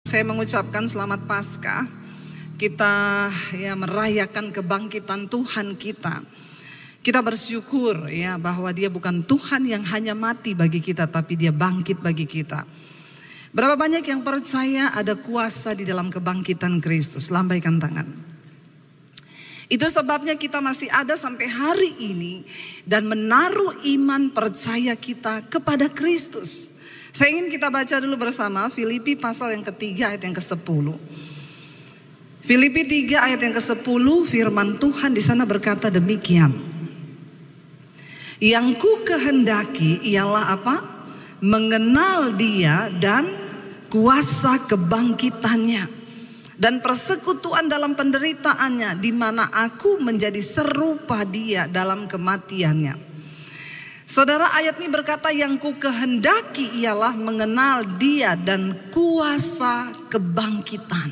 Saya mengucapkan selamat Paskah. Kita merayakan kebangkitan Tuhan kita. Kita bersyukur bahwa Dia bukan Tuhan yang hanya mati bagi kita, tapi Dia bangkit bagi kita. Berapa banyak yang percaya ada kuasa di dalam kebangkitan Kristus? Lambaikan tangan. Itu sebabnya kita masih ada sampai hari ini dan menaruh iman percaya kita kepada Kristus. Saya ingin kita baca dulu bersama Filipi pasal yang ketiga ayat yang ke-10. Filipi 3 ayat yang ke-10, firman Tuhan di sana berkata demikian. Yang ku kehendaki ialah apa? Mengenal Dia dan kuasa kebangkitannya dan persekutuan dalam penderitaannya, di mana aku menjadi serupa Dia dalam kematiannya. Saudara, ayat ini berkata yang ku kehendaki ialah mengenal Dia dan kuasa kebangkitan.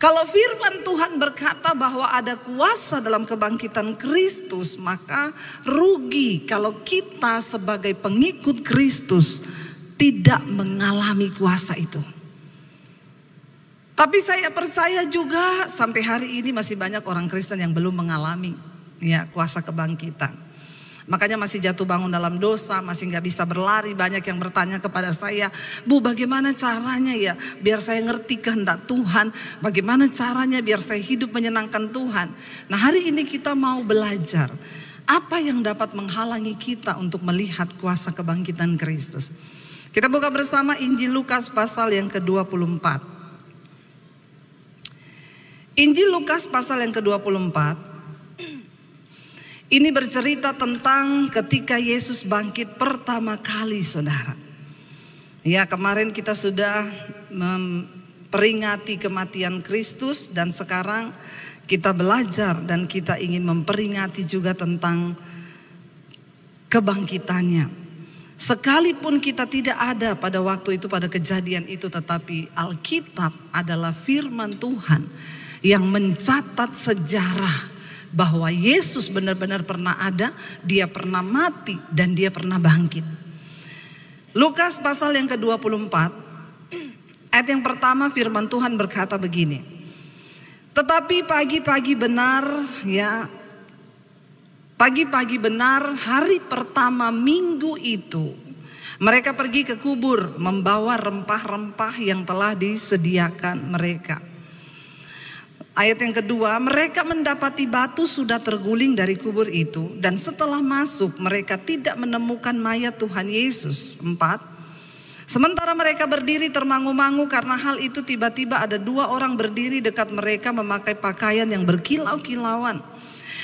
Kalau firman Tuhan berkata bahwa ada kuasa dalam kebangkitan Kristus, maka rugi kalau kita sebagai pengikut Kristus tidak mengalami kuasa itu. Tapi saya percaya juga sampai hari ini masih banyak orang Kristen yang belum mengalami kuasa kebangkitan. Makanya masih jatuh bangun dalam dosa, masih gak bisa berlari. Banyak yang bertanya kepada saya, Bu, bagaimana caranya ya biar saya ngerti kehendak Tuhan? Bagaimana caranya biar saya hidup menyenangkan Tuhan? Nah, hari ini kita mau belajar apa yang dapat menghalangi kita untuk melihat kuasa kebangkitan Kristus. Kita buka bersama Injil Lukas pasal yang ke-24. Injil Lukas pasal yang ke-24. Ini bercerita tentang ketika Yesus bangkit pertama kali, saudara. Ya, kemarin kita sudah memperingati kematian Kristus dan sekarang kita belajar dan kita ingin memperingati juga tentang kebangkitannya. Sekalipun kita tidak ada pada waktu itu, pada kejadian itu, tetapi Alkitab adalah firman Tuhan yang mencatat sejarah bahwa Yesus benar-benar pernah ada, Dia pernah mati, dan Dia pernah bangkit. Lukas pasal yang ke-24, ayat yang pertama firman Tuhan berkata begini. Tetapi pagi-pagi benar hari pertama minggu itu, mereka pergi ke kubur membawa rempah-rempah yang telah disediakan mereka. Ayat yang kedua, mereka mendapati batu sudah terguling dari kubur itu, dan setelah masuk mereka tidak menemukan mayat Tuhan Yesus. 4. Sementara mereka berdiri termangu-mangu karena hal itu, tiba-tiba ada 2 orang berdiri dekat mereka memakai pakaian yang berkilau-kilauan.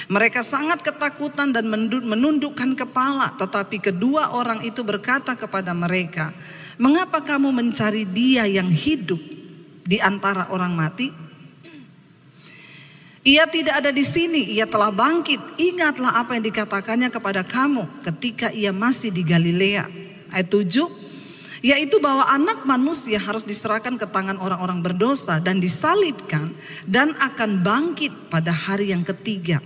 Mereka sangat ketakutan dan menundukkan kepala, tetapi kedua orang itu berkata kepada mereka, "Mengapa kamu mencari Dia yang hidup di antara orang mati? Ia tidak ada di sini, Ia telah bangkit. Ingatlah apa yang dikatakannya kepada kamu ketika Ia masih di Galilea." Ayat 7, yaitu bahwa anak manusia harus diserahkan ke tangan orang-orang berdosa dan disalibkan dan akan bangkit pada hari yang ketiga.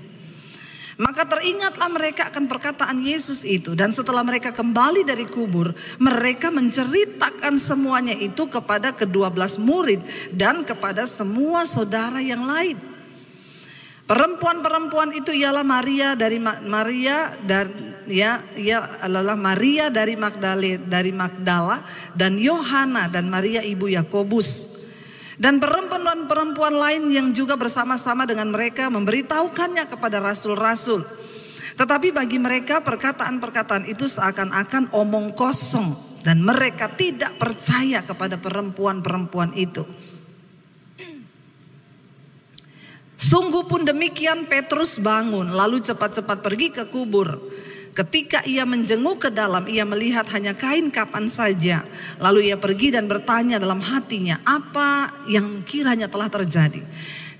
Maka teringatlah mereka akan perkataan Yesus itu, dan setelah mereka kembali dari kubur, mereka menceritakan semuanya itu kepada ke-12 murid dan kepada semua saudara yang lain. Perempuan-perempuan itu ialah Maria dari Magdala dan Yohana dan Maria ibu Yakobus. Dan perempuan-perempuan lain yang juga bersama-sama dengan mereka memberitahukannya kepada rasul-rasul. Tetapi bagi mereka perkataan-perkataan itu seakan-akan omong kosong, dan mereka tidak percaya kepada perempuan-perempuan itu. Sungguh pun demikian, Petrus bangun lalu cepat-cepat pergi ke kubur. Ketika ia menjenguk ke dalam, ia melihat hanya kain kapan saja. Lalu ia pergi dan bertanya dalam hatinya, apa yang kiranya telah terjadi.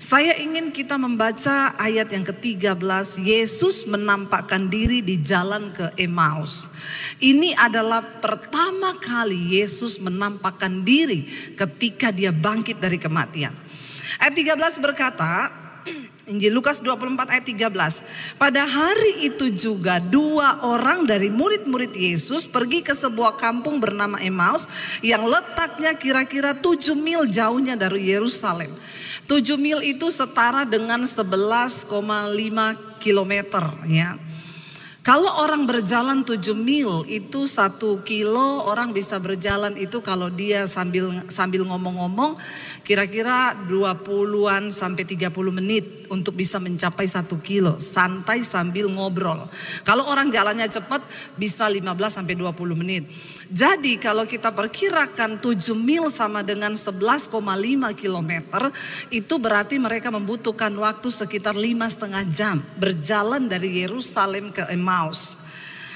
Saya ingin kita membaca ayat yang ke-13. Yesus menampakkan diri di jalan ke Emmaus. Ini adalah pertama kali Yesus menampakkan diri ketika Dia bangkit dari kematian. Ayat 13 berkata, Injil Lukas 24 ayat 13. Pada hari itu juga 2 orang dari murid-murid Yesus pergi ke sebuah kampung bernama Emmaus yang letaknya kira-kira 7 mil jauhnya dari Yerusalem. 7 mil itu setara dengan 11,5 kilometer ya. Kalau orang berjalan 7 mil itu 1 kilo, orang bisa berjalan itu kalau dia sambil ngomong-ngomong kira-kira 20-an sampai 30 menit untuk bisa mencapai 1 kilo. Santai sambil ngobrol. Kalau orang jalannya cepat bisa 15 sampai 20 menit. Jadi kalau kita perkirakan 7 mil sama dengan 11,5 kilometer, itu berarti mereka membutuhkan waktu sekitar 5,5 jam berjalan dari Yerusalem ke Emmaus.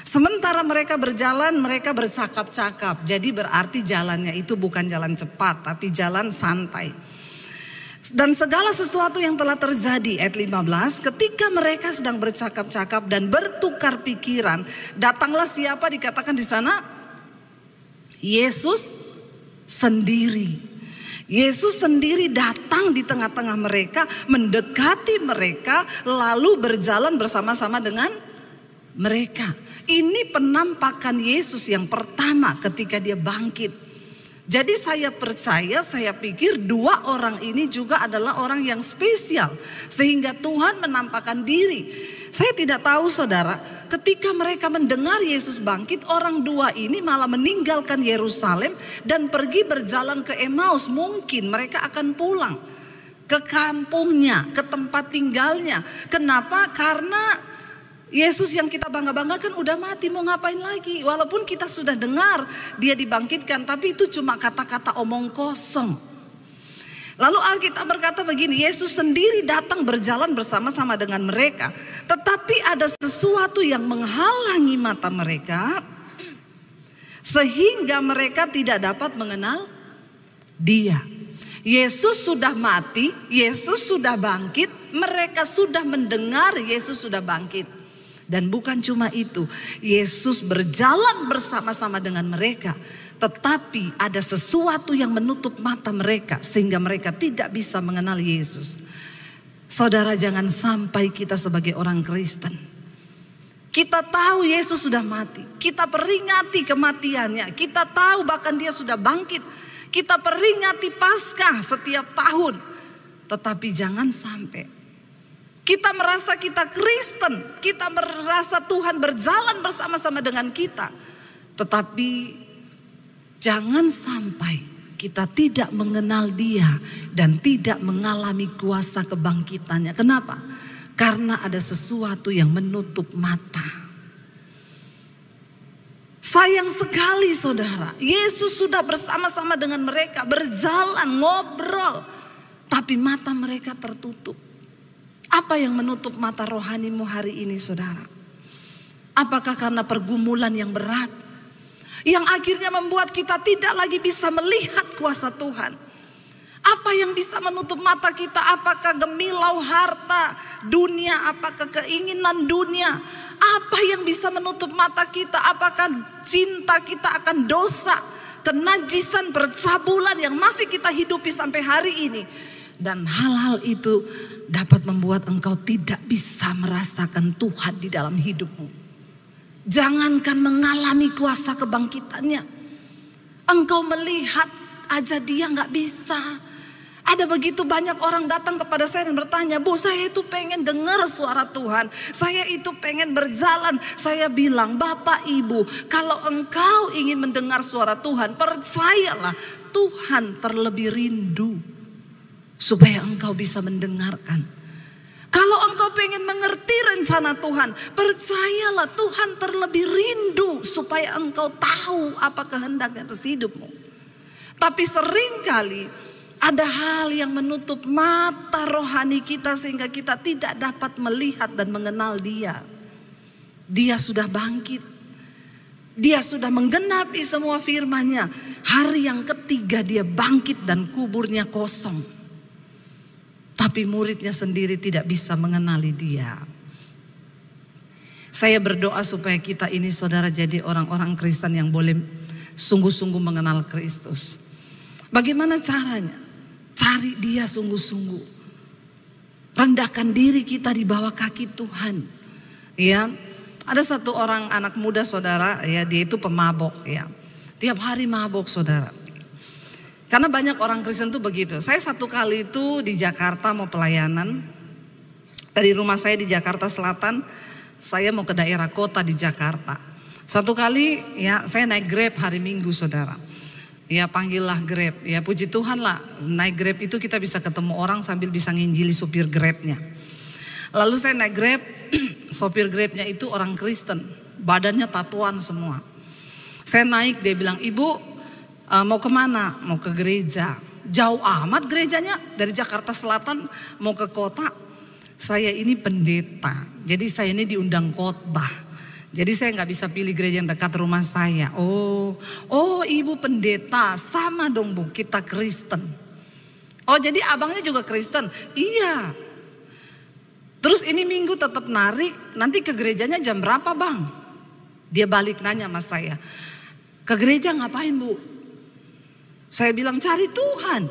Sementara mereka berjalan, mereka bercakap-cakap. Jadi berarti jalannya itu bukan jalan cepat, tapi jalan santai. Dan segala sesuatu yang telah terjadi, ayat 15, ketika mereka sedang bercakap-cakap dan bertukar pikiran, datanglah siapa dikatakan di sana? Yesus sendiri. Yesus sendiri datang di tengah-tengah mereka, mendekati mereka, lalu berjalan bersama-sama dengan mereka. Ini penampakan Yesus yang pertama ketika dia bangkit. Jadi saya percaya, saya pikir 2 orang ini juga adalah orang yang spesial. Sehingga Tuhan menampakkan diri. Saya tidak tahu saudara, ketika mereka mendengar Yesus bangkit, orang 2 ini malah meninggalkan Yerusalem dan pergi berjalan ke Emmaus. Mungkin mereka akan pulang ke kampungnya, ke tempat tinggalnya. Kenapa? Karena Yesus yang kita bangga-banggakan udah mati, mau ngapain lagi? Walaupun kita sudah dengar dia dibangkitkan, tapi itu cuma kata-kata omong kosong. Lalu Alkitab berkata begini, Yesus sendiri datang berjalan bersama-sama dengan mereka. Tetapi ada sesuatu yang menghalangi mata mereka, sehingga mereka tidak dapat mengenal dia. Yesus sudah mati, Yesus sudah bangkit, mereka sudah mendengar Yesus sudah bangkit. Dan bukan cuma itu, Yesus berjalan bersama-sama dengan mereka. Tetapi ada sesuatu yang menutup mata mereka sehingga mereka tidak bisa mengenal Yesus. Saudara, jangan sampai kita sebagai orang Kristen, kita tahu Yesus sudah mati, kita peringati kematiannya, kita tahu bahkan dia sudah bangkit, kita peringati Paskah setiap tahun. Tetapi jangan sampai kita merasa kita Kristen, kita merasa Tuhan berjalan bersama-sama dengan kita. Tetapi jangan sampai kita tidak mengenal dia dan tidak mengalami kuasa kebangkitannya. Kenapa? Karena ada sesuatu yang menutup mata. Sayang sekali saudara, Yesus sudah bersama-sama dengan mereka, berjalan, ngobrol. Tapi mata mereka tertutup. Apa yang menutup mata rohanimu hari ini saudara? Apakah karena pergumulan yang berat, yang akhirnya membuat kita tidak lagi bisa melihat kuasa Tuhan? Apa yang bisa menutup mata kita? Apakah gemilau harta dunia? Apakah keinginan dunia? Apa yang bisa menutup mata kita? Apakah cinta kita akan dosa, kenajisan, percabulan yang masih kita hidupi sampai hari ini? Dan hal-hal itu dapat membuat engkau tidak bisa merasakan Tuhan di dalam hidupmu. Jangankan mengalami kuasa kebangkitannya, engkau melihat aja dia gak bisa. Ada begitu banyak orang datang kepada saya dan bertanya, Bu, saya itu pengen dengar suara Tuhan, saya itu pengen berjalan. Saya bilang, Bapak Ibu, kalau engkau ingin mendengar suara Tuhan, percayalah Tuhan terlebih rindu supaya engkau bisa mendengarkan. Kalau engkau pengen mengerti rencana Tuhan, percayalah Tuhan terlebih rindu supaya engkau tahu apa kehendaknya atas hidupmu. Tapi seringkali ada hal yang menutup mata rohani kita sehingga kita tidak dapat melihat dan mengenal dia. Dia sudah bangkit. Dia sudah menggenapi semua firman-Nya. Hari yang ketiga dia bangkit dan kuburnya kosong. Tapi muridnya sendiri tidak bisa mengenali dia. Saya berdoa supaya kita ini saudara jadi orang-orang Kristen yang boleh sungguh-sungguh mengenal Kristus. Bagaimana caranya? Cari dia sungguh-sungguh. Rendahkan diri kita di bawah kaki Tuhan. Ya, ada satu orang anak muda saudara, ya dia itu pemabok ya. Tiap hari mabok saudara. Karena banyak orang Kristen tuh begitu. Saya satu kali itu di Jakarta mau pelayanan. Dari rumah saya di Jakarta Selatan, saya mau ke daerah kota di Jakarta. Satu kali ya saya naik Grab hari Minggu saudara. Ya panggillah Grab, ya puji Tuhan lah naik Grab itu kita bisa ketemu orang sambil bisa nginjili supir Grabnya. Lalu saya naik Grab, sopir Grabnya itu orang Kristen, badannya tatuan semua. Saya naik, dia bilang, "Ibu mau kemana?" "Mau ke gereja." "Jauh amat gerejanya, dari Jakarta Selatan mau ke kota." "Saya ini pendeta, jadi saya ini diundang khotbah. Jadi saya nggak bisa pilih gereja yang dekat rumah saya." Oh ibu pendeta, sama dong bu, kita Kristen." "Oh jadi abangnya juga Kristen?" "Iya." "Terus ini minggu tetap narik, nanti ke gerejanya jam berapa bang?" Dia balik nanya sama saya, "Ke gereja ngapain bu?" Saya bilang, "Cari Tuhan."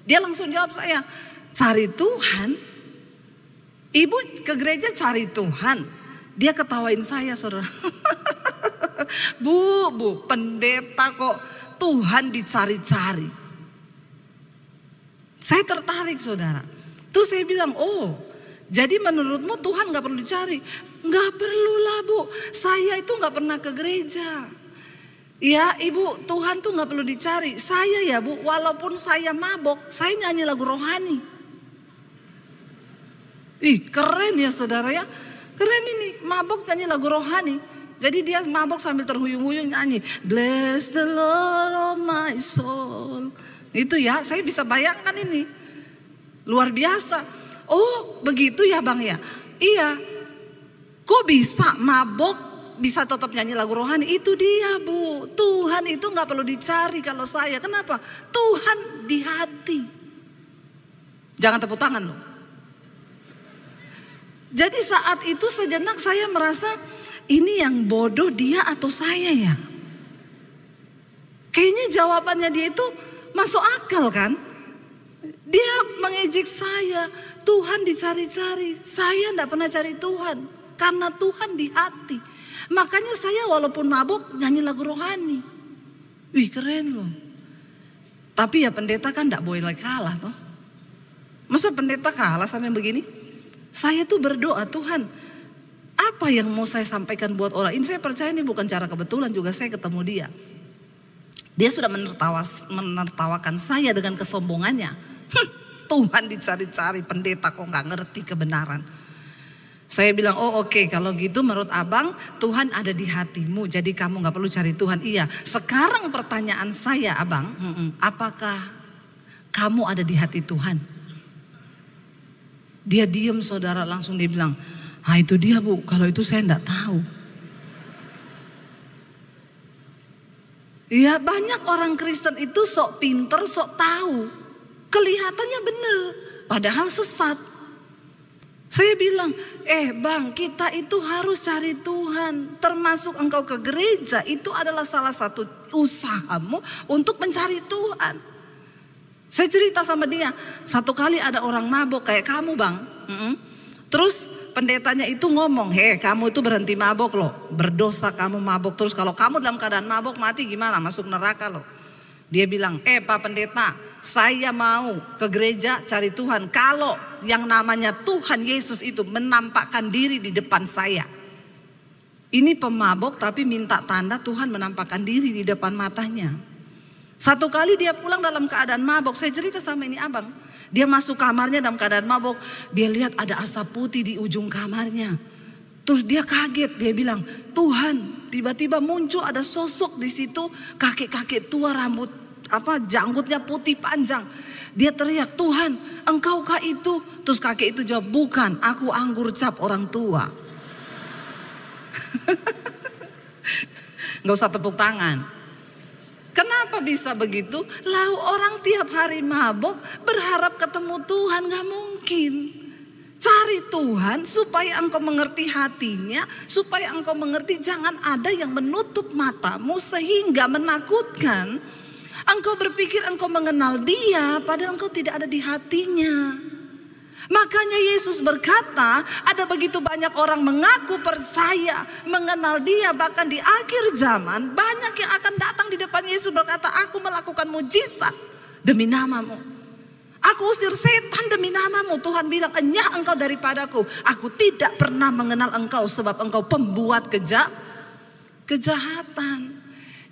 Dia langsung jawab saya, "Cari Tuhan? Ibu ke gereja cari Tuhan?" Dia ketawain saya saudara. Bu, pendeta kok Tuhan dicari-cari. Saya tertarik saudara. Terus saya bilang, "Oh jadi menurutmu Tuhan gak perlu dicari?" "Gak perlu lah bu, saya itu gak pernah ke gereja." "Ya ibu, Tuhan tuh gak perlu dicari. Saya ya bu, walaupun saya mabok, saya nyanyi lagu rohani." Ih keren ya saudara ya. Keren ini, mabok nyanyi lagu rohani. Jadi dia mabok sambil terhuyung-huyung nyanyi, "Bless the Lord of my soul." Itu ya, saya bisa bayangkan ini. Luar biasa. Oh begitu ya bang ya? Iya. Kok bisa mabok bisa tetap nyanyi lagu rohani? Itu dia bu. Tuhan itu gak perlu dicari kalau saya. Kenapa? Tuhan di hati. Jangan tepuk tangan loh. Jadi saat itu sejenak saya merasa ini yang bodoh dia atau saya ya. Kayaknya jawabannya dia itu masuk akal kan. Dia mengejek saya, Tuhan dicari-cari. Saya enggak pernah cari Tuhan karena Tuhan di hati. Makanya saya walaupun mabuk nyanyi lagu rohani. Wih keren loh. Tapi ya pendeta kan enggak boleh kalah toh. Masa pendeta kalah sampai begini? Saya tuh berdoa, Tuhan apa yang mau saya sampaikan buat orang ini? Saya percaya ini bukan cara kebetulan juga saya ketemu dia. Dia sudah menertawakan saya dengan kesombongannya. Tuhan dicari-cari, pendeta kok gak ngerti kebenaran. Saya bilang, "Oh oke, kalau gitu menurut abang Tuhan ada di hatimu, jadi kamu gak perlu cari Tuhan." "Iya." "Sekarang pertanyaan saya abang, apakah kamu ada di hati Tuhan?" Dia diem saudara, langsung dia bilang, "Itu dia bu, kalau itu saya enggak tahu." Ya banyak orang Kristen itu sok pinter, sok tahu. Kelihatannya benar, padahal sesat. Saya bilang, bang kita itu harus cari Tuhan. Termasuk engkau ke gereja, itu adalah salah satu usahamu untuk mencari Tuhan. Saya cerita sama dia, satu kali ada orang mabok kayak kamu bang. Terus pendetanya itu ngomong, kamu itu berhenti mabok loh. Berdosa kamu mabok terus, kalau kamu dalam keadaan mabok mati gimana? Masuk neraka loh. Dia bilang, Pak pendeta, saya mau ke gereja cari Tuhan. Kalau yang namanya Tuhan Yesus itu menampakkan diri di depan saya. Ini pemabok tapi minta tanda Tuhan menampakkan diri di depan matanya. Satu kali dia pulang dalam keadaan mabok. Saya cerita sama ini abang. Dia masuk kamarnya dalam keadaan mabok. Dia lihat ada asap putih di ujung kamarnya. Terus dia kaget. Dia bilang, "Tuhan, tiba-tiba muncul ada sosok di situ. Kakek-kakek tua rambut janggutnya putih panjang." Dia teriak, "Tuhan, engkaukah itu?" Terus kakek itu jawab, "Bukan, aku anggur cap orang tua." Gak usah tepuk tangan. Kenapa bisa begitu? Lalu orang tiap hari mabok berharap ketemu Tuhan, gak mungkin. Cari Tuhan supaya engkau mengerti hatinya, supaya engkau mengerti jangan ada yang menutup matamu sehingga menakutkan. Engkau berpikir engkau mengenal dia padahal engkau tidak ada di hatinya. Makanya Yesus berkata, ada begitu banyak orang mengaku percaya, mengenal Dia, bahkan di akhir zaman banyak yang akan datang di depan Yesus berkata, aku melakukan mujizat demi namamu. Aku usir setan demi namamu. Tuhan bilang, enyah engkau daripadaku. Aku tidak pernah mengenal engkau sebab engkau pembuat kejahatan.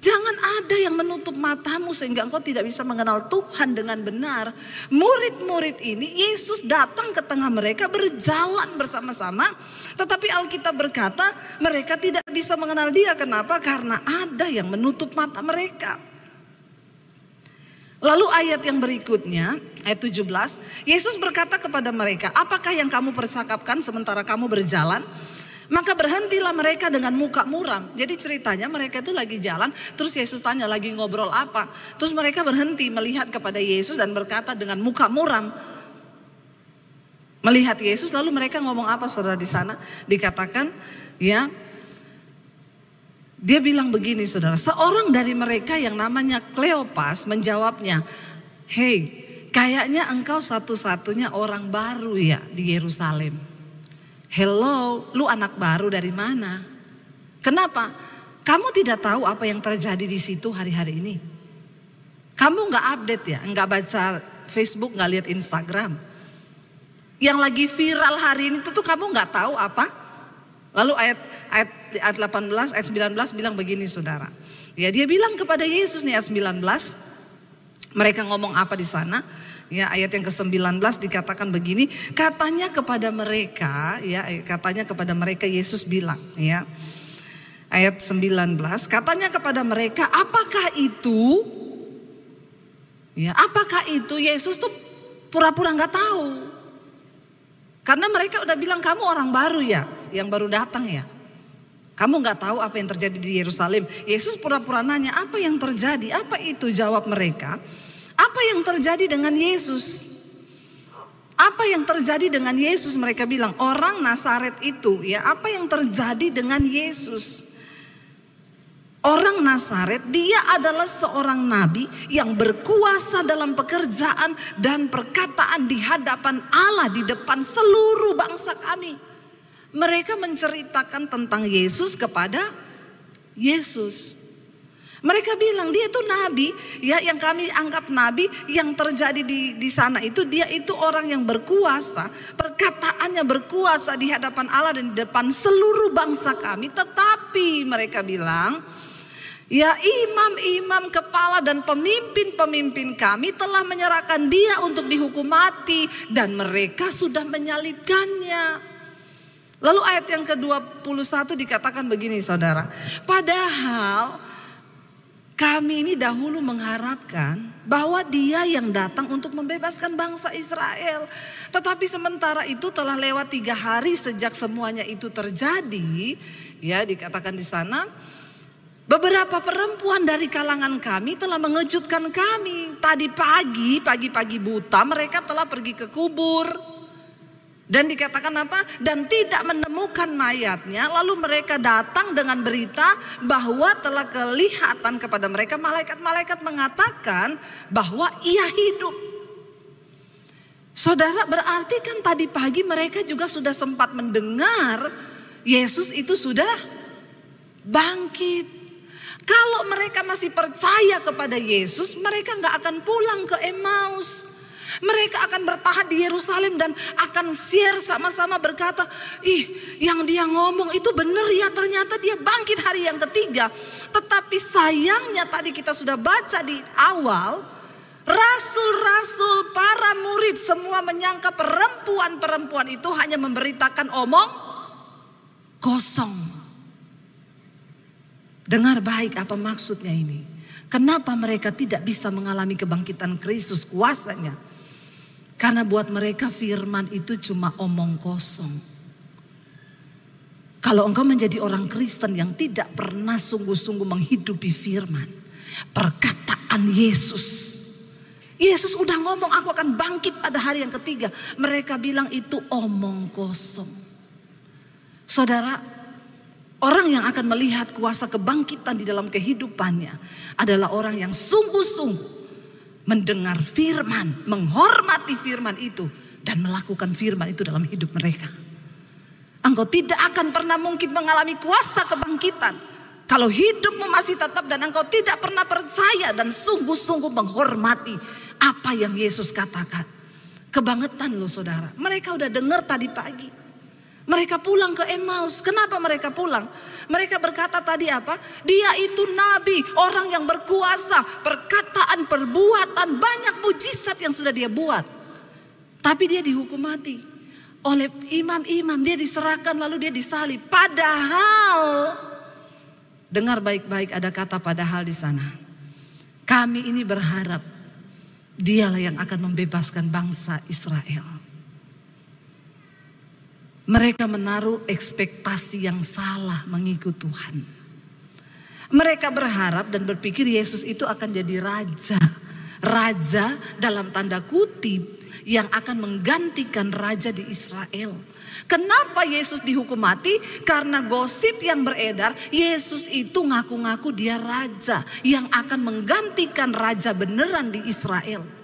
Jangan ada yang menutup matamu sehingga engkau tidak bisa mengenal Tuhan dengan benar. Murid-murid ini Yesus datang ke tengah mereka berjalan bersama-sama. Tetapi Alkitab berkata mereka tidak bisa mengenal Dia. Kenapa? Karena ada yang menutup mata mereka. Lalu ayat yang berikutnya, ayat 17. Yesus berkata kepada mereka, apakah yang kamu percakapkan sementara kamu berjalan? Maka berhentilah mereka dengan muka muram. Jadi ceritanya mereka itu lagi jalan. Terus Yesus tanya lagi ngobrol apa. Terus mereka berhenti melihat kepada Yesus dan berkata dengan muka muram. Melihat Yesus lalu mereka ngomong apa saudara di sana? Dikatakan ya. Dia bilang begini saudara. Seorang dari mereka yang namanya Kleopas menjawabnya. Hei, kayaknya engkau satu-satunya orang baru ya di Yerusalem. Hello, lu anak baru dari mana? Kenapa? Kamu tidak tahu apa yang terjadi di situ hari-hari ini? Kamu gak update ya? Gak baca Facebook, gak lihat Instagram? Yang lagi viral hari ini tuh kamu gak tahu apa? Lalu ayat 18, ayat 19 bilang begini saudara. Ya dia bilang kepada Yesus nih ayat 19. Mereka ngomong apa di sana? Ya ayat yang ke-19 dikatakan begini, katanya kepada mereka Yesus bilang ya. Ayat 19, katanya kepada mereka, apakah itu? Ya, apakah itu? Yesus tuh pura-pura nggak tahu. Karena mereka udah bilang kamu orang baru ya, yang baru datang ya. Kamu nggak tahu apa yang terjadi di Yerusalem. Yesus pura-pura nanya, apa yang terjadi? Apa itu? Jawab mereka. Apa yang terjadi dengan Yesus? Apa yang terjadi dengan Yesus? Mereka bilang orang Nazaret itu ya. Apa yang terjadi dengan Yesus? Orang Nazaret dia adalah seorang nabi yang berkuasa dalam pekerjaan dan perkataan di hadapan Allah di depan seluruh bangsa kami. Mereka menceritakan tentang Yesus kepada Yesus. Mereka bilang dia itu nabi ya, yang kami anggap nabi. Yang terjadi di sana itu dia itu orang yang berkuasa, perkataannya berkuasa di hadapan Allah dan di depan seluruh bangsa kami. Tetapi mereka bilang ya imam-imam kepala dan pemimpin-pemimpin kami telah menyerahkan dia untuk dihukum mati dan mereka sudah menyalibkannya. Lalu ayat yang ke-21 dikatakan begini saudara. Padahal kami ini dahulu mengharapkan bahwa dia yang datang untuk membebaskan bangsa Israel. Tetapi sementara itu telah lewat 3 hari sejak semuanya itu terjadi. Ya dikatakan di sana. Beberapa perempuan dari kalangan kami telah mengejutkan kami. Tadi pagi buta mereka telah pergi ke kubur. Dan dikatakan apa? Dan tidak menemukan mayatnya. Lalu mereka datang dengan berita bahwa telah kelihatan kepada mereka malaikat-malaikat mengatakan bahwa ia hidup. Saudara, berarti kan tadi pagi mereka juga sudah sempat mendengar Yesus itu sudah bangkit. Kalau mereka masih percaya kepada Yesus, mereka gak akan pulang ke Emmaus. Mereka akan bertahan di Yerusalem dan akan share sama-sama berkata, yang dia ngomong itu benar ya, ternyata dia bangkit hari yang ketiga. Tetapi sayangnya tadi kita sudah baca di awal, rasul-rasul, para murid semua menyangka perempuan-perempuan itu hanya memberitakan omong kosong. Dengar baik apa maksudnya ini. Kenapa mereka tidak bisa mengalami kebangkitan Kristus kuasanya? Karena buat mereka firman itu cuma omong kosong. Kalau engkau menjadi orang Kristen yang tidak pernah sungguh-sungguh menghidupi firman, perkataan Yesus. Yesus udah ngomong aku akan bangkit pada hari yang ketiga. Mereka bilang itu omong kosong. Saudara, orang yang akan melihat kuasa kebangkitan di dalam kehidupannya adalah orang yang sungguh-sungguh mendengar firman, menghormati firman itu dan melakukan firman itu dalam hidup mereka. Engkau tidak akan pernah mungkin mengalami kuasa kebangkitan kalau hidupmu masih tetap dan engkau tidak pernah percaya dan sungguh-sungguh menghormati apa yang Yesus katakan. Kebangetan loh saudara. Mereka udah dengar tadi pagi. Mereka pulang ke Emmaus. Kenapa mereka pulang? Mereka berkata tadi apa? Dia itu nabi, orang yang berkuasa, perkataan, perbuatan, banyak mujizat yang sudah dia buat. Tapi dia dihukum mati oleh imam-imam. Dia diserahkan lalu dia disalib. Padahal, dengar baik-baik, ada kata padahal di sana. Kami ini berharap dialah yang akan membebaskan bangsa Israel. Mereka menaruh ekspektasi yang salah mengikut Tuhan. Mereka berharap dan berpikir Yesus itu akan jadi raja. Raja dalam tanda kutip yang akan menggantikan raja di Israel. Kenapa Yesus dihukum mati? Karena gosip yang beredar, Yesus itu ngaku-ngaku dia raja yang akan menggantikan raja beneran di Israel.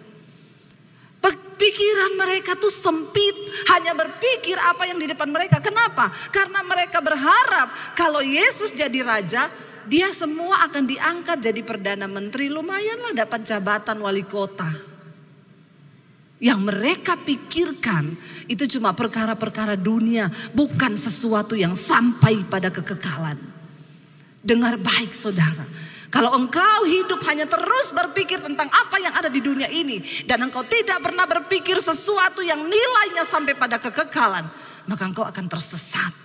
Pikiran mereka tuh sempit, hanya berpikir apa yang di depan mereka. Kenapa? Karena mereka berharap kalau Yesus jadi raja, dia semua akan diangkat jadi perdana menteri. Lumayanlah dapat jabatan wali kota. Yang mereka pikirkan itu cuma perkara-perkara dunia, bukan sesuatu yang sampai pada kekekalan. Dengar baik saudara, kalau engkau hidup hanya terus berpikir tentang apa yang ada di dunia ini, dan engkau tidak pernah berpikir sesuatu yang nilainya sampai pada kekekalan, maka engkau akan tersesat.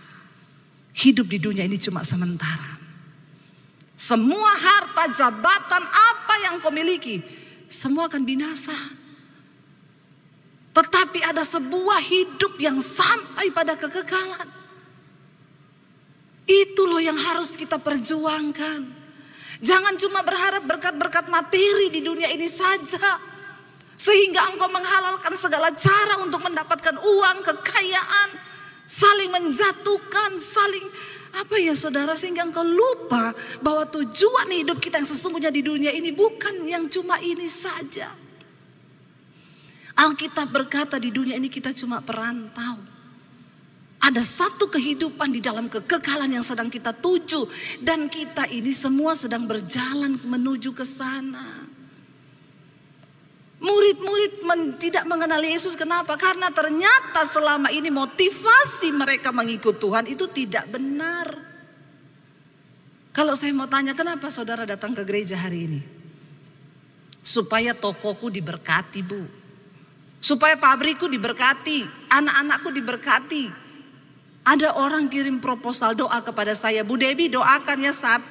Hidup di dunia ini cuma sementara. Semua harta, jabatan, apa yang kau miliki, semua akan binasa. Tetapi ada sebuah hidup yang sampai pada kekekalan. Itu loh yang harus kita perjuangkan. Jangan cuma berharap berkat-berkat materi di dunia ini saja. Sehingga engkau menghalalkan segala cara untuk mendapatkan uang, kekayaan. Saling menjatuhkan, saling apa ya saudara, sehingga engkau lupa bahwa tujuan hidup kita yang sesungguhnya di dunia ini bukan yang cuma ini saja. Alkitab berkata di dunia ini kita cuma perantau. Ada satu kehidupan di dalam kekekalan yang sedang kita tuju. Dan kita ini semua sedang berjalan menuju ke sana. Murid-murid tidak mengenal Yesus. Kenapa? Karena ternyata selama ini motivasi mereka mengikut Tuhan itu tidak benar. Kalau saya mau tanya, kenapa saudara datang ke gereja hari ini? Supaya tokoku diberkati, Bu. Supaya pabrikku diberkati, anak-anakku diberkati. Ada orang kirim proposal doa kepada saya, Bu Debbie doakan ya 1.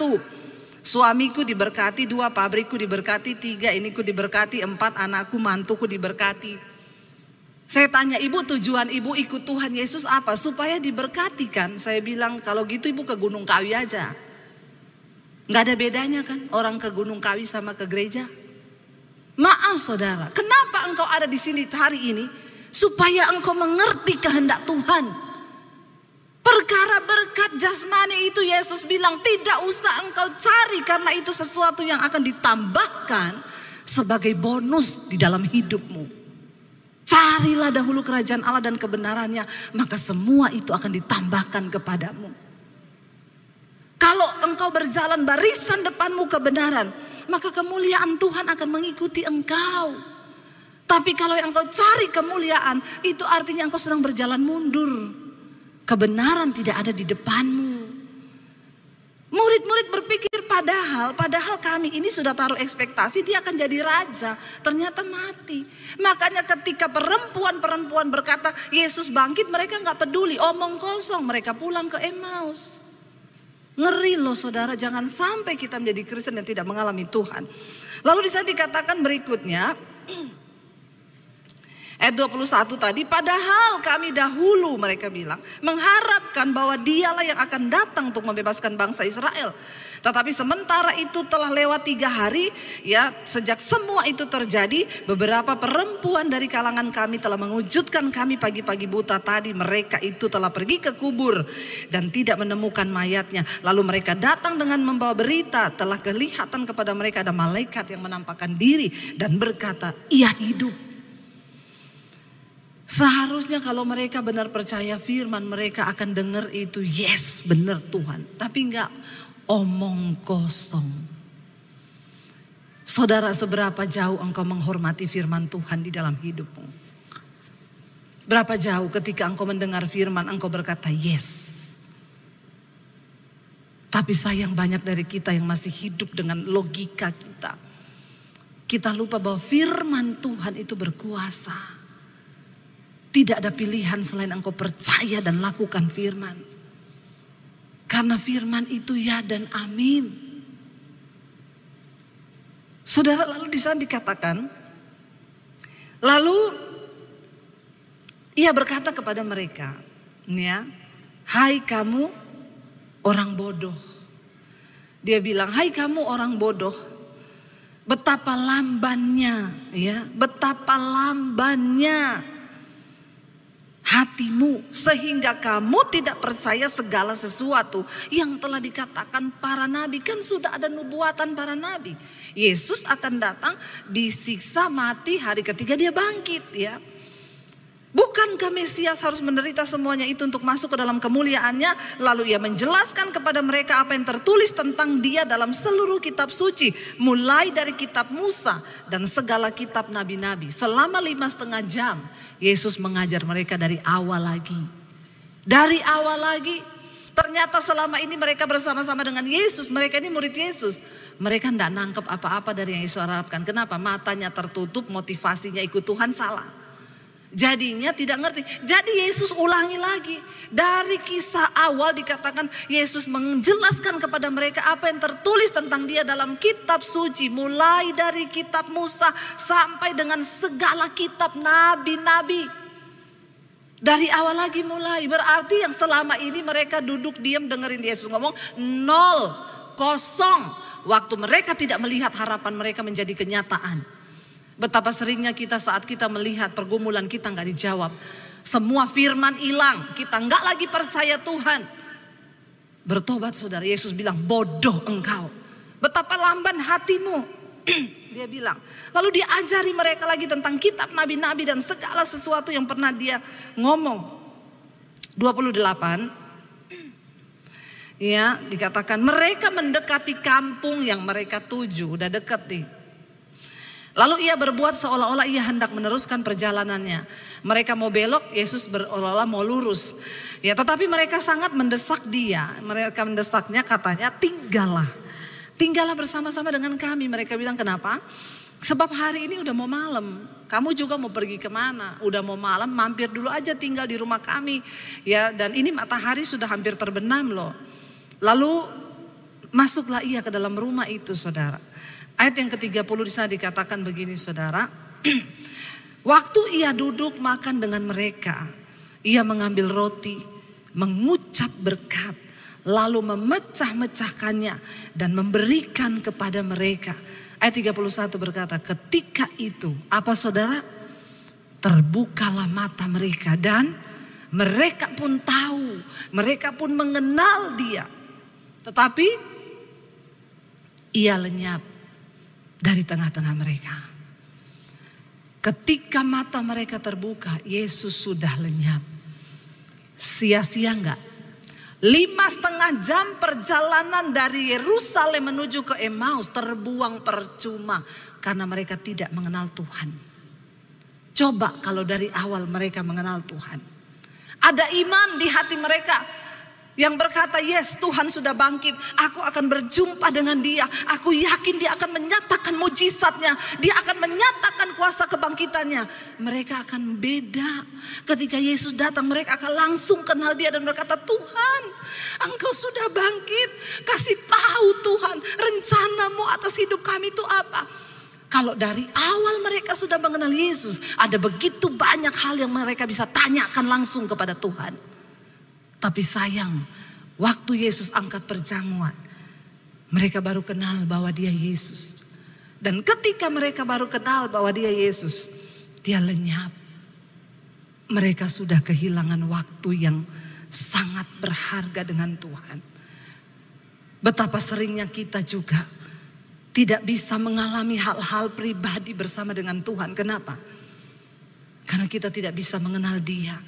Suamiku diberkati, 2 pabrikku diberkati, 3 iniku diberkati, 4 anakku mantuku diberkati. Saya tanya, Ibu tujuan Ibu ikut Tuhan Yesus apa? Supaya diberkati kan? Saya bilang kalau gitu Ibu ke Gunung Kawi aja. Gak ada bedanya kan orang ke Gunung Kawi sama ke gereja? Maaf saudara, kenapa engkau ada di sini hari ini? Supaya engkau mengerti kehendak Tuhan. Perkara berkat jasmani itu Yesus bilang tidak usah engkau cari, karena itu sesuatu yang akan ditambahkan sebagai bonus di dalam hidupmu. Carilah dahulu kerajaan Allah dan kebenarannya, maka semua itu akan ditambahkan kepadamu. Kalau engkau berjalan barisan depanmu kebenaran, maka kemuliaan Tuhan akan mengikuti engkau. Tapi kalau yang engkau cari kemuliaan, itu artinya engkau sedang berjalan mundur. Kebenaran tidak ada di depanmu. Murid-murid berpikir padahal kami ini sudah taruh ekspektasi dia akan jadi raja. Ternyata mati. Makanya ketika perempuan-perempuan berkata Yesus bangkit, mereka gak peduli, omong kosong. Mereka pulang ke Emmaus. Ngeri loh saudara, jangan sampai kita menjadi Kristen dan tidak mengalami Tuhan. Lalu di sana dikatakan berikutnya, ayat 21 tadi, padahal kami dahulu mereka bilang mengharapkan bahwa dialah yang akan datang untuk membebaskan bangsa Israel. Tetapi sementara itu telah lewat 3 hari ya, sejak semua itu terjadi, beberapa perempuan dari kalangan kami telah mengujudkan kami pagi-pagi buta tadi. Mereka itu telah pergi ke kubur dan tidak menemukan mayatnya. Lalu mereka datang dengan membawa berita, telah kelihatan kepada mereka ada malaikat yang menampakkan diri dan berkata, ia hidup. Seharusnya kalau mereka benar percaya firman, mereka akan dengar itu, yes benar Tuhan. Tapi enggak, omong kosong. Saudara, seberapa jauh engkau menghormati firman Tuhan di dalam hidupmu? Berapa jauh ketika engkau mendengar firman, engkau berkata yes. Tapi sayang banyak dari kita yang masih hidup dengan logika kita. Kita lupa bahwa firman Tuhan itu berkuasa. Tidak ada pilihan selain engkau percaya dan lakukan firman. Karena firman itu ya dan amin. Saudara, lalu di sana dikatakan, lalu ia berkata kepada mereka, ya, hai kamu orang bodoh. Dia bilang, hai kamu orang bodoh. Betapa lambannya, ya, betapa lambannya hatimu sehingga kamu tidak percaya segala sesuatu yang telah dikatakan para nabi. Kan sudah ada nubuatan para nabi. Yesus akan datang, disiksa, mati, hari ketiga dia bangkit, ya. Bukankah Mesias harus menderita semuanya itu untuk masuk ke dalam kemuliaannya? Lalu ia menjelaskan kepada mereka apa yang tertulis tentang dia dalam seluruh kitab suci. Mulai dari kitab Musa dan segala kitab nabi-nabi. Selama 5,5 jam Yesus mengajar mereka dari awal lagi. Dari awal lagi. Ternyata selama ini mereka bersama-sama dengan Yesus. Mereka ini murid Yesus. Mereka tidak nangkep apa-apa dari yang Yesus harapkan. Kenapa? Matanya tertutup, motivasinya ikut Tuhan salah. Jadinya tidak ngerti. Jadi Yesus ulangi lagi. Dari kisah awal dikatakan Yesus menjelaskan kepada mereka apa yang tertulis tentang dia dalam kitab suci. Mulai dari kitab Musa sampai dengan segala kitab nabi-nabi. Dari awal lagi mulai. Berarti yang selama ini mereka duduk diam dengerin Yesus ngomong, 0, kosong. Waktu mereka tidak melihat harapan mereka menjadi kenyataan. Betapa seringnya kita saat kita melihat pergumulan kita gak dijawab. Semua firman hilang. Kita gak lagi percaya Tuhan. Bertobat saudara. Yesus bilang, bodoh engkau. Betapa lamban hatimu. Dia bilang. Lalu diajari mereka lagi tentang kitab nabi-nabi dan segala sesuatu yang pernah dia ngomong. 28. Ya, dikatakan mereka mendekati kampung yang mereka tuju. Udah deket nih. Lalu ia berbuat seolah-olah ia hendak meneruskan perjalanannya. Mereka mau belok, Yesus berolah-olah mau lurus. Ya, tetapi mereka sangat mendesak dia. Mereka mendesaknya, katanya tinggallah. Tinggallah bersama-sama dengan kami. Mereka bilang, kenapa? Sebab hari ini udah mau malam. Kamu juga mau pergi kemana? Udah mau malam, mampir dulu aja tinggal di rumah kami. Ya, dan ini matahari sudah hampir terbenam loh. Lalu masuklah ia ke dalam rumah itu, saudara. Ayat yang ke-30 di sana dikatakan begini, saudara. Waktu ia duduk makan dengan mereka, ia mengambil roti, mengucap berkat, lalu memecah-mecahkannya dan memberikan kepada mereka. Ayat 31 berkata, ketika itu, apa saudara? Terbukalah mata mereka dan mereka pun tahu, mereka pun mengenal dia. Tetapi ia lenyap dari tengah-tengah mereka. Ketika mata mereka terbuka, Yesus sudah lenyap. Sia-sia enggak? 5,5 jam perjalanan dari Yerusalem menuju ke Emmaus terbuang percuma. Karena mereka tidak mengenal Tuhan. Coba kalau dari awal mereka mengenal Tuhan. Ada iman di hati mereka. Yang berkata, yes Tuhan sudah bangkit. Aku akan berjumpa dengan dia. Aku yakin dia akan menyatakan mujizatnya. Dia akan menyatakan kuasa kebangkitannya. Mereka akan beda. Ketika Yesus datang mereka akan langsung kenal dia dan berkata, Tuhan engkau sudah bangkit. Kasih tahu Tuhan rencanamu atas hidup kami itu apa. Kalau dari awal mereka sudah mengenal Yesus, ada begitu banyak hal yang mereka bisa tanyakan langsung kepada Tuhan. Tapi sayang, waktu Yesus angkat perjamuan, mereka baru kenal bahwa dia Yesus. Dan ketika mereka baru kenal bahwa dia Yesus, dia lenyap. Mereka sudah kehilangan waktu yang sangat berharga dengan Tuhan. Betapa seringnya kita juga tidak bisa mengalami hal-hal pribadi bersama dengan Tuhan. Kenapa? Karena kita tidak bisa mengenal Dia.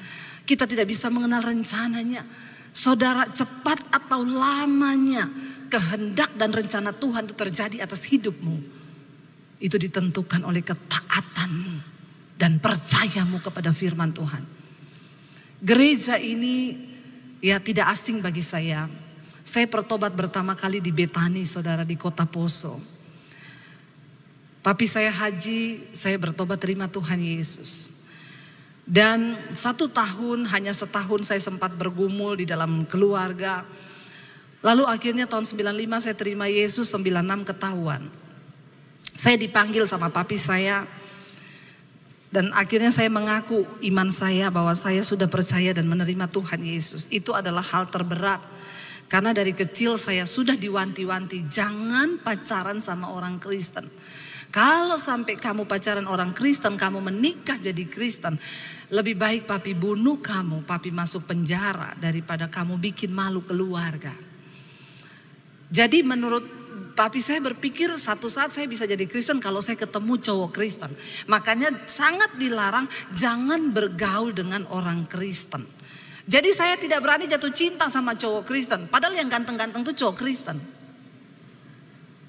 Kita tidak bisa mengenal rencananya. Saudara, cepat atau lamanya kehendak dan rencana Tuhan itu terjadi atas hidupmu. Itu ditentukan oleh ketaatanmu dan percayamu kepada firman Tuhan. Gereja ini ya tidak asing bagi saya. Saya bertobat pertama kali di Betani, saudara, di kota Poso. Papi saya haji, saya bertobat terima Tuhan Yesus. Dan 1 tahun, hanya setahun saya sempat bergumul di dalam keluarga. Lalu akhirnya tahun 95 saya terima Yesus, 96 ketahuan. Saya dipanggil sama papi saya. Dan akhirnya saya mengaku iman saya bahwa saya sudah percaya dan menerima Tuhan Yesus. Itu adalah hal terberat. Karena dari kecil saya sudah diwanti-wanti, jangan pacaran sama orang Kristen. Kalau sampai kamu pacaran orang Kristen, kamu menikah jadi Kristen, lebih baik papi bunuh kamu, papi masuk penjara daripada kamu bikin malu keluarga. Jadi menurut papi saya berpikir satu saat saya bisa jadi Kristen kalau saya ketemu cowok Kristen. Makanya sangat dilarang jangan bergaul dengan orang Kristen. Jadi saya tidak berani jatuh cinta sama cowok Kristen. Padahal yang ganteng-ganteng tuh cowok Kristen.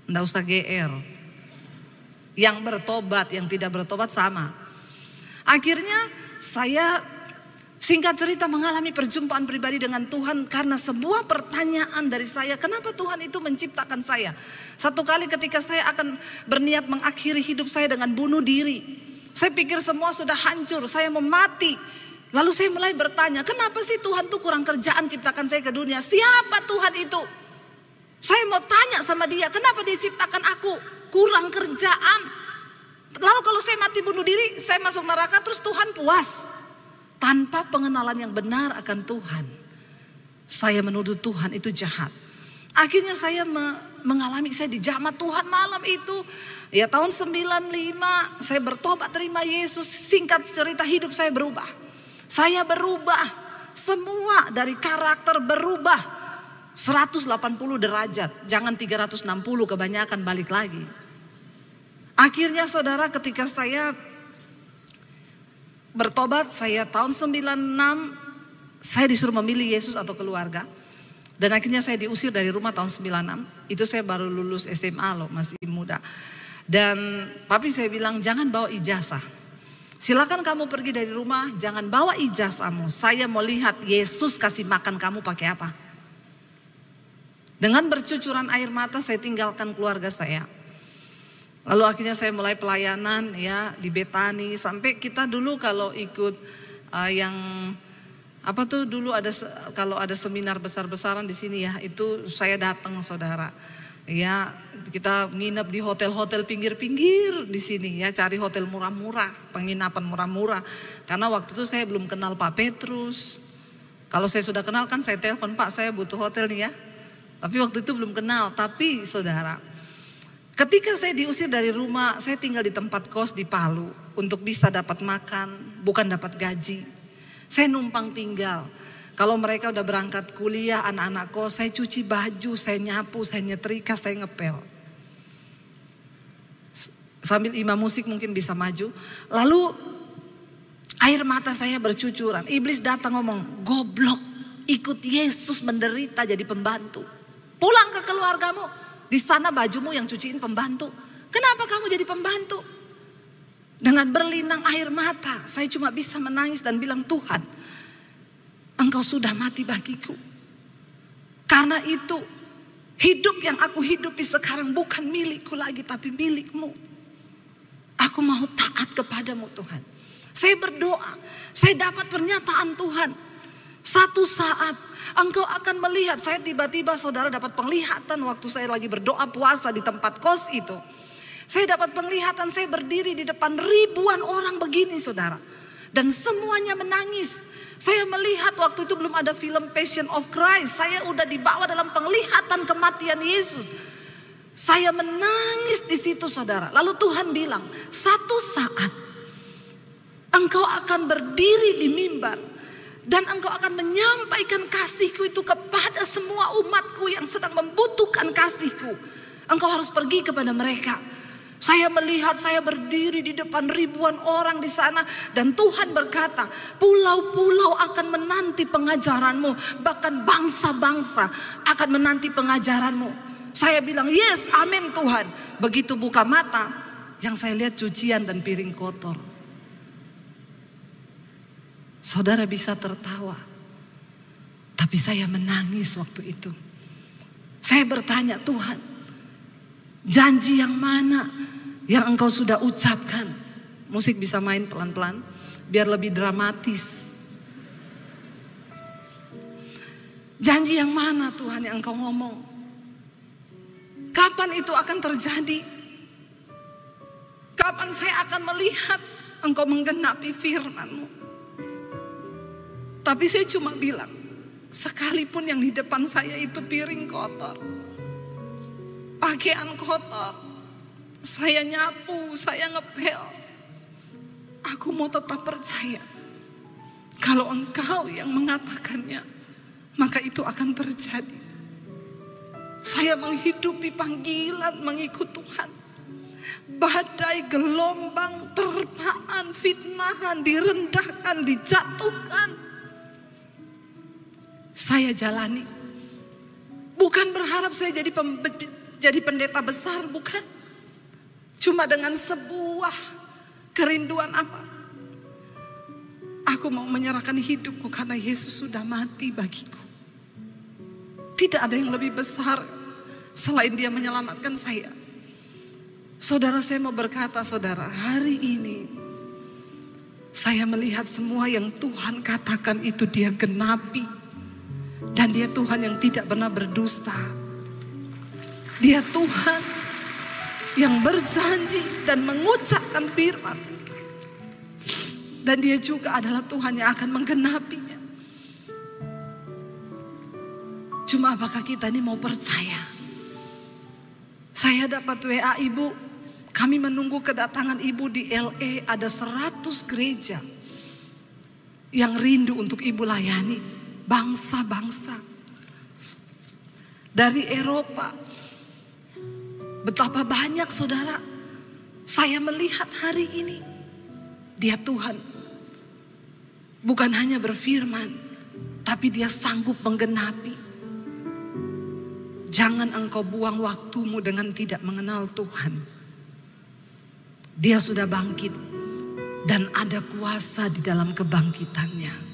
Nggak usah GR. Yang bertobat, yang tidak bertobat sama. Akhirnya saya singkat cerita mengalami perjumpaan pribadi dengan Tuhan. Karena sebuah pertanyaan dari saya, kenapa Tuhan itu menciptakan saya? Satu kali ketika saya akan berniat mengakhiri hidup saya dengan bunuh diri. Saya pikir semua sudah hancur, saya mau mati. Lalu saya mulai bertanya, kenapa sih Tuhan tuh kurang kerjaan ciptakan saya ke dunia? Siapa Tuhan itu? Saya mau tanya sama Dia, kenapa Dia ciptakan aku? Kurang kerjaan. Lalu kalau saya mati bunuh diri, saya masuk neraka terus Tuhan puas. Tanpa pengenalan yang benar akan Tuhan. Saya menuduh Tuhan itu jahat. Akhirnya saya mengalami, saya dijamah Tuhan malam itu. Ya tahun 95 saya bertobat terima Yesus. Singkat cerita hidup saya berubah. Saya berubah, semua dari karakter berubah 180 derajat, jangan 360 kebanyakan balik lagi. Akhirnya saudara ketika saya bertobat, saya tahun 96, saya disuruh memilih Yesus atau keluarga. Dan akhirnya saya diusir dari rumah tahun 96, itu saya baru lulus SMA loh, masih muda. Dan papi saya bilang jangan bawa ijazah. Silakan kamu pergi dari rumah, jangan bawa ijazahmu. Saya mau lihat Yesus kasih makan kamu pakai apa. Dengan bercucuran air mata saya tinggalkan keluarga saya. Lalu akhirnya saya mulai pelayanan ya di Betani. Sampai kita dulu kalau ikut dulu ada kalau ada seminar besar-besaran di sini ya, itu saya datang saudara. Ya, kita nginep di hotel-hotel pinggir-pinggir di sini ya, cari hotel murah-murah, penginapan murah-murah. Karena waktu itu saya belum kenal Pak Petrus. Kalau saya sudah kenal kan saya telepon, Pak saya butuh hotel nih ya. Tapi waktu itu belum kenal. Tapi saudara, ketika saya diusir dari rumah, saya tinggal di tempat kos di Palu untuk bisa dapat makan, bukan dapat gaji. Saya numpang tinggal. Kalau mereka udah berangkat kuliah, anak-anak kos, saya cuci baju, saya nyapu, saya nyetrika, saya ngepel. Sambil imam musik mungkin bisa maju. Lalu air mata saya bercucuran. Iblis datang ngomong, goblok, ikut Yesus menderita jadi pembantu. Pulang ke keluargamu, di sana bajumu yang cuciin pembantu. Kenapa kamu jadi pembantu? Dengan berlinang air mata, saya cuma bisa menangis dan bilang, Tuhan, Engkau sudah mati bagiku. Karena itu hidup yang aku hidupi sekarang bukan milikku lagi, tapi milikmu. Aku mau taat kepadamu Tuhan. Saya berdoa, saya dapat pernyataan Tuhan. Satu saat engkau akan melihat. Saya tiba-tiba saudara dapat penglihatan waktu saya lagi berdoa puasa di tempat kos itu. Saya dapat penglihatan, saya berdiri di depan ribuan orang begini saudara. Dan semuanya menangis. Saya melihat waktu itu belum ada film Passion of Christ. Saya udah dibawa dalam penglihatan kematian Yesus. Saya menangis di situ saudara. Lalu Tuhan bilang, satu saat engkau akan berdiri di mimbar. Dan engkau akan menyampaikan kasihku itu kepada semua umatku yang sedang membutuhkan kasihku. Engkau harus pergi kepada mereka. Saya melihat saya berdiri di depan ribuan orang di sana. Dan Tuhan berkata, pulau-pulau akan menanti pengajaranmu. Bahkan bangsa-bangsa akan menanti pengajaranmu. Saya bilang, yes, amin Tuhan. Begitu buka mata, yang saya lihat cucian dan piring kotor. Saudara bisa tertawa. Tapi saya menangis waktu itu. Saya bertanya, Tuhan, janji yang mana yang Engkau sudah ucapkan? Musik bisa main pelan-pelan biar lebih dramatis. Janji yang mana Tuhan yang Engkau ngomong? Kapan itu akan terjadi? Kapan saya akan melihat Engkau menggenapi firman-Mu? Tapi saya cuma bilang, sekalipun yang di depan saya itu piring kotor, pakaian kotor, saya nyapu, saya ngepel, aku mau tetap percaya kalau Engkau yang mengatakannya, maka itu akan terjadi. Saya menghidupi panggilan mengikut Tuhan. Badai, gelombang, terpaan, fitnahan, direndahkan, dijatuhkan, saya jalani. Bukan berharap saya jadi pendeta besar, bukan. Cuma dengan sebuah kerinduan apa? Aku mau menyerahkan hidupku karena Yesus sudah mati bagiku. Tidak ada yang lebih besar selain Dia menyelamatkan saya. Saudara, saya mau berkata, saudara, hari ini saya melihat semua yang Tuhan katakan itu Dia genapi. Dan Dia Tuhan yang tidak pernah berdusta. Dia Tuhan yang berjanji dan mengucapkan firman. Dan Dia juga adalah Tuhan yang akan menggenapinya. Cuma apakah kita ini mau percaya? Saya dapat WA ibu, kami menunggu kedatangan ibu di LA, ada 100 gereja yang rindu untuk ibu layani. Bangsa-bangsa dari Eropa. Betapa banyak saudara. Saya melihat hari ini Dia Tuhan bukan hanya berfirman, tapi Dia sanggup menggenapi. Jangan engkau buang waktumu dengan tidak mengenal Tuhan. Dia sudah bangkit dan ada kuasa di dalam kebangkitannya.